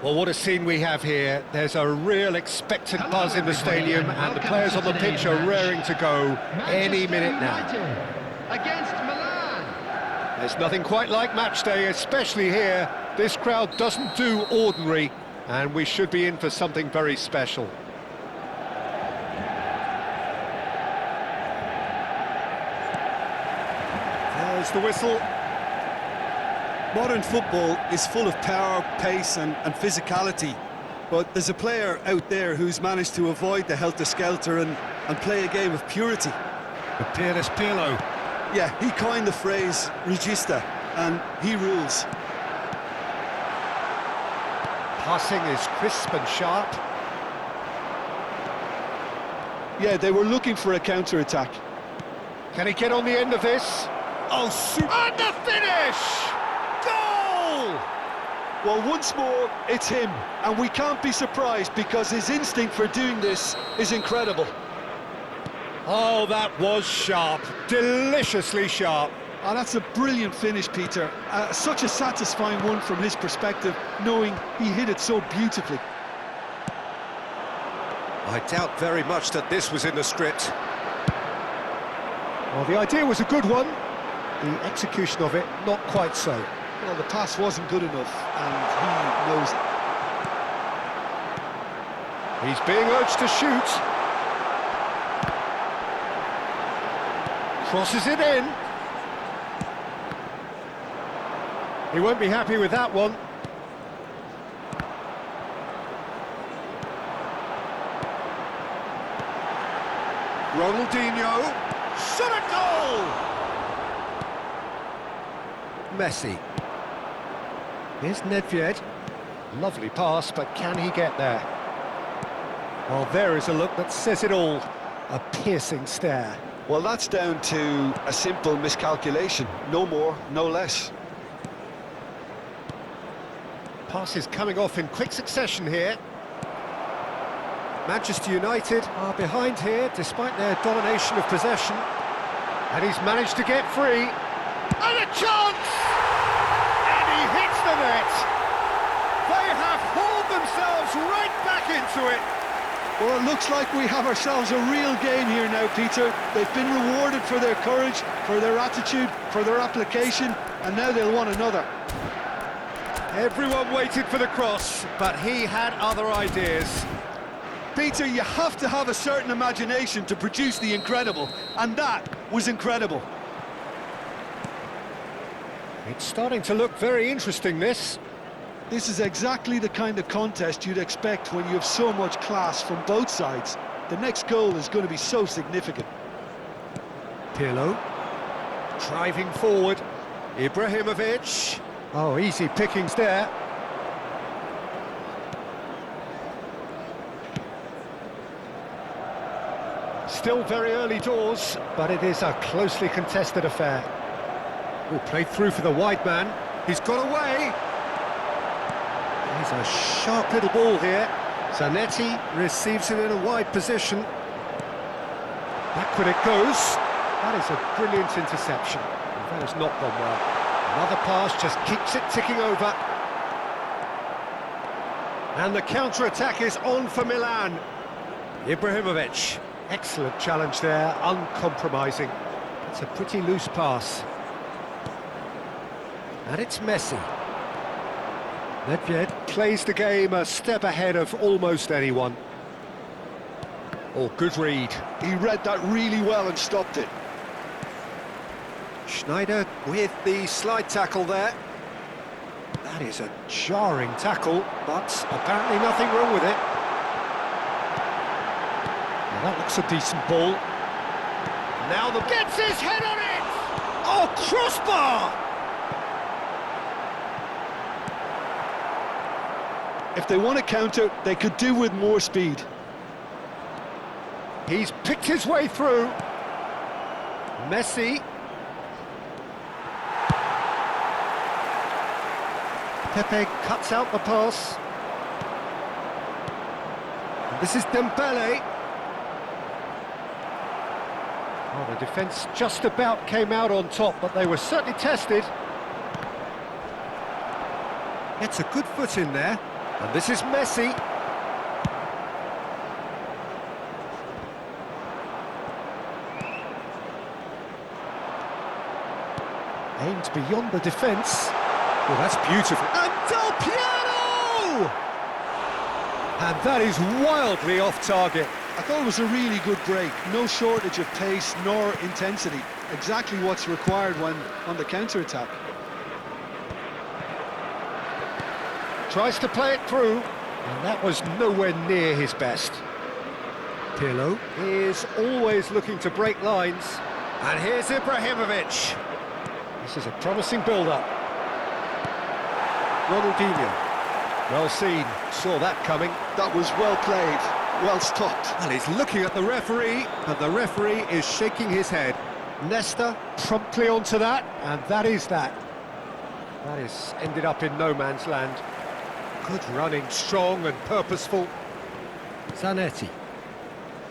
Well, what a scene we have here. There's a real expectant buzz in the stadium, and the players on the pitch are raring to go any minute now. Against Milan. There's nothing quite like match day, especially here. This crowd doesn't do ordinary, and we should be in for something very special. There's the whistle. Modern football is full of power, pace and physicality, but there's a player out there who's managed to avoid the helter-skelter and play a game of purity. Peerless Pirlo. Yeah, he coined the phrase regista, and he rules. Passing is crisp and sharp. Yeah, they were looking for a counter-attack. Can he get on the end of this? Oh, super! And the finish! Goal! Well, once more, it's him, and we can't be surprised because his instinct for doing this is incredible. Oh, that was sharp, deliciously sharp. Oh, that's a brilliant finish, Peter. Such a satisfying one from his perspective, knowing he hit it so beautifully. I doubt very much that this was in the script. Well, the idea was a good one. The execution of it, not quite so. Well, the pass wasn't good enough, and he knows it. He's being urged to shoot. Crosses it in. He won't be happy with that one. Ronaldinho. Shot a goal! Messi. Here's Nedved. Lovely pass, but can he get there? Well, there is a look that says it all. A piercing stare. Well, that's down to a simple miscalculation. No more, no less. Pass is coming off in quick succession here. Manchester United are behind here, despite their domination of possession. And he's managed to get free. And a chance! And he hits the net! They have hauled themselves right back into it! Well, it looks like we have ourselves a real game here now, Peter. They've been rewarded for their courage, for their attitude, for their application, and now they'll want another. Everyone waited for the cross, but he had other ideas. Peter, you have to have a certain imagination to produce the incredible, and that was incredible. It's starting to look very interesting, this. This is exactly the kind of contest you'd expect when you have so much class from both sides. The next goal is going to be so significant. Pirlo, driving forward. Ibrahimovic. Oh, easy pickings there. Still very early doors, but it is a closely contested affair. Oh, played through for the wide man. He's got away. He's a sharp little ball here. Zanetti receives it in a wide position. Backward it goes. That is a brilliant interception. That has not gone well. Another pass just keeps it ticking over. And the counter-attack is on for Milan. Ibrahimovic. Excellent challenge there, uncompromising. It's a pretty loose pass. And it's Messi. Nedved plays the game a step ahead of almost anyone. Oh, good read. He read that really well and stopped it. Schneider with the slide tackle there. That is a jarring tackle, but apparently nothing wrong with it. Now that looks a decent ball. Now the... Gets his head on it! Oh, crossbar! If they want to counter, they could do with more speed. He's picked his way through. Messi. Pepe cuts out the pass. And this is Dembele. Oh, the defence just about came out on top, but they were certainly tested. Gets a good foot in there. And this is Messi. Aimed beyond the defence. Well, that's beautiful. And Del Piero! And that is wildly off target. I thought it was a really good break. No shortage of pace nor intensity. Exactly what's required when on the counter-attack. Tries to play it through, and that was nowhere near his best. Pirlo is always looking to break lines. And here's Ibrahimovic. This is a promising build-up. Ronaldinho. Well seen, saw that coming. That was well played, well stopped. And he's looking at the referee, and the referee is shaking his head. Nesta promptly onto that, and that is that. That is ended up in no man's land. Good running, strong and purposeful. Zanetti.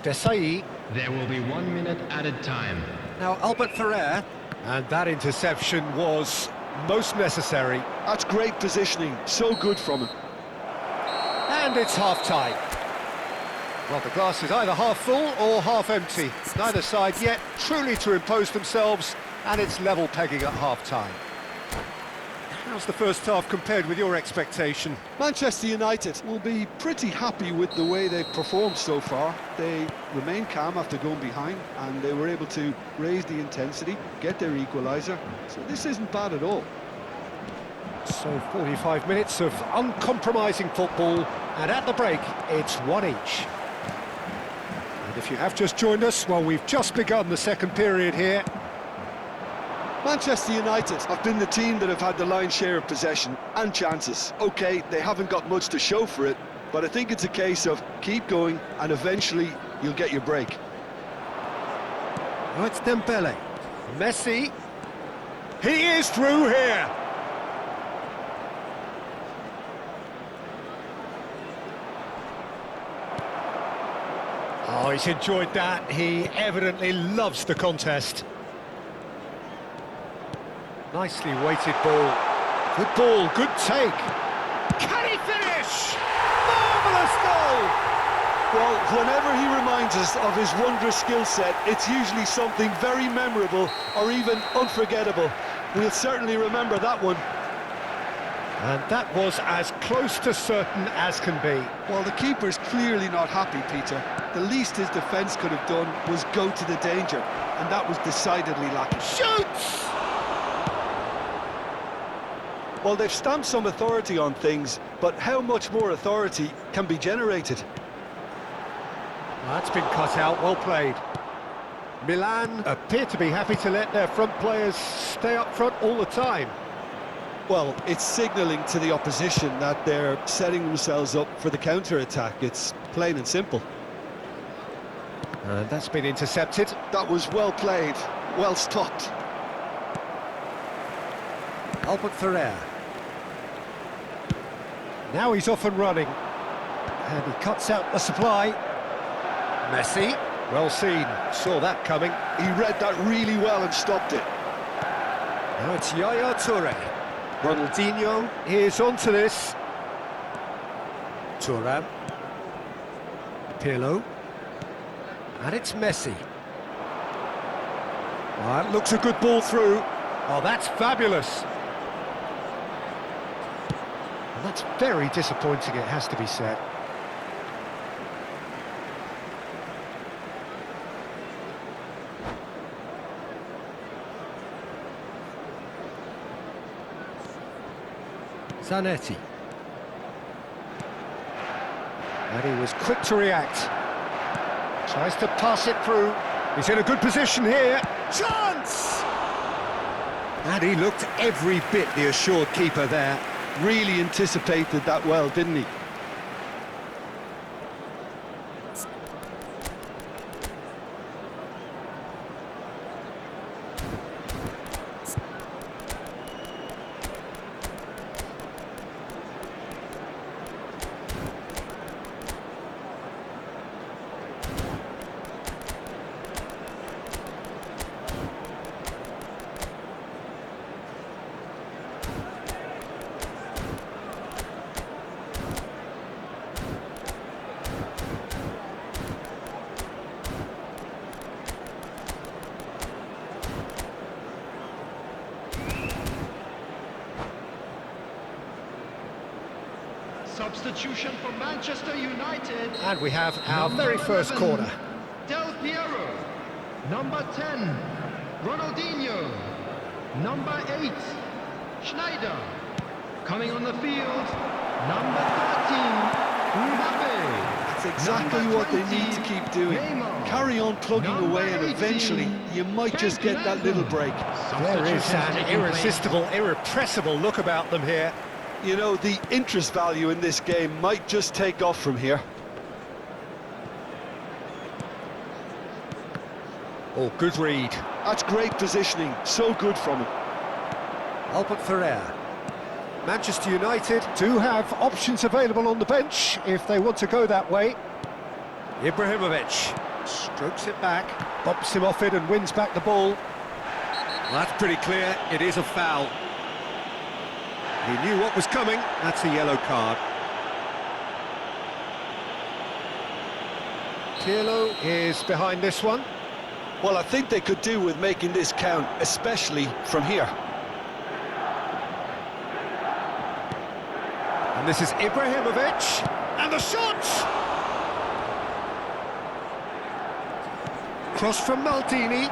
Desai. There will be 1 minute added time. Now Albert Ferrer. And that interception was most necessary. That's great positioning, so good from him. And it's half-time. Well, the glass is either half full or half empty. Neither side yet truly to impose themselves, and it's level pegging at half-time. How's the first half compared with your expectation? Manchester United will be pretty happy with the way they've performed so far. They remain calm after going behind, and they were able to raise the intensity, get their equaliser. So this isn't bad at all. So 45 minutes of uncompromising football, and at the break, it's one each. And if you have just joined us, well, we've just begun the second period here. Manchester United have been the team that have had the lion's share of possession and chances. OK, they haven't got much to show for it, but I think it's a case of keep going and eventually you'll get your break. Oh, it's Dembele. Messi. He is through here. Oh, he's enjoyed that. He evidently loves the contest. Nicely weighted ball, good take. Can he finish? Marvellous goal! Well, whenever he reminds us of his wondrous skill set, it's usually something very memorable or even unforgettable. We'll certainly remember that one. And that was as close to certain as can be. Well, the keeper's clearly not happy, Peter. The least his defence could have done was go to the danger, and that was decidedly lacking. Shoots! Well, they've stamped some authority on things, but how much more authority can be generated? That's been cut out, well played. Milan appear to be happy to let their front players stay up front all the time. Well, it's signalling to the opposition that they're setting themselves up for the counter-attack. It's plain and simple. And that's been intercepted. That was well played, well stopped. Albert Ferrer. Now he's off and running. And he cuts out the supply. Messi. Well seen. Saw that coming. He read that really well and stopped it. Now it's Yaya Toure. Ronaldinho is onto this. Thuram. Pirlo. And it's Messi. Oh, that looks a good ball through. Oh, that's fabulous. And that's very disappointing, it has to be said. Zanetti. And he was quick to react. Tries to pass it through. He's in a good position here. Chance! And he looked every bit the assured keeper there. Really anticipated that well, didn't he? Substitution for Manchester United. And we have our Number very first 11, corner. Del Piero. Number 10, Ronaldinho. Number 8, Schneider. Coming on the field, number 13, Mbappe. That's exactly Number what they 20, need to keep doing. Neymar. Carry on plugging Number away, and 18, eventually you might just get that little break. There is Substitutions an taking place. irresistible, irrepressible look about them here. You know, the interest value in this game might just take off from here. Oh, good read. That's great positioning, so good from him. Albert Ferrer. Manchester United do have options available on the bench if they want to go that way. Ibrahimovic strokes it back, bumps him off it and wins back the ball. Well, that's pretty clear, it is a foul. He knew what was coming, that's a yellow card. Pirlo is behind this one. Well, I think they could do with making this count, especially from here. And this is Ibrahimovic, and the shot! Cross from Maldini,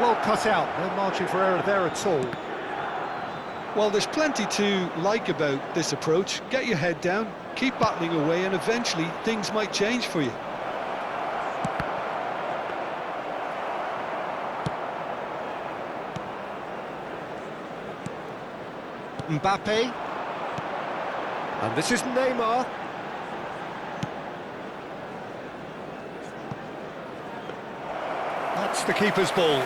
well cut out, no margin for error there at all. Well, there's plenty to like about this approach. Get your head down, keep battling away, and eventually things might change for you. Mbappe. And this is Neymar. That's the keeper's ball.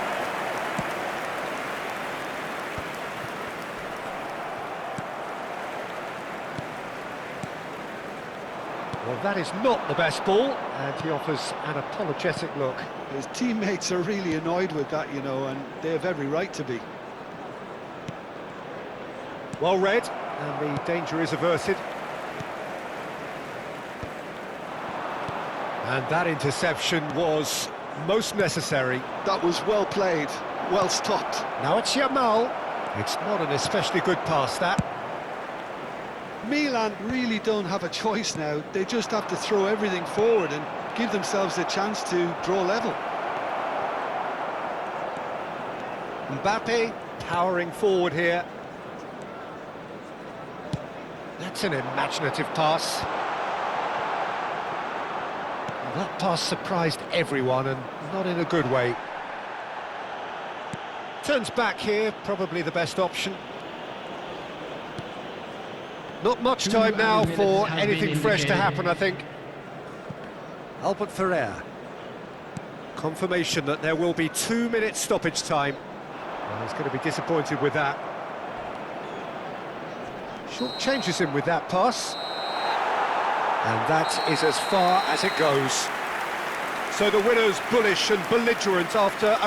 Well, that is not the best ball, and he offers an apologetic look. His teammates are really annoyed with that, you know, and they have every right to be. Well read, and the danger is averted. And that interception was most necessary. That was well played, well stopped. Now it's Yamal. It's not an especially good pass, that. Milan really don't have a choice now. They just have to throw everything forward and give themselves a chance to draw level. Mbappe powering forward here. That's an imaginative pass. That pass surprised everyone, and not in a good way. Turns back here, probably the best option. Not much time now for anything fresh to happen, I think. Albert Ferrer. Confirmation that there will be 2 minutes stoppage time. And he's going to be disappointed with that. Short changes him with that pass. And that is as far as it goes. So the winner's bullish and belligerent after a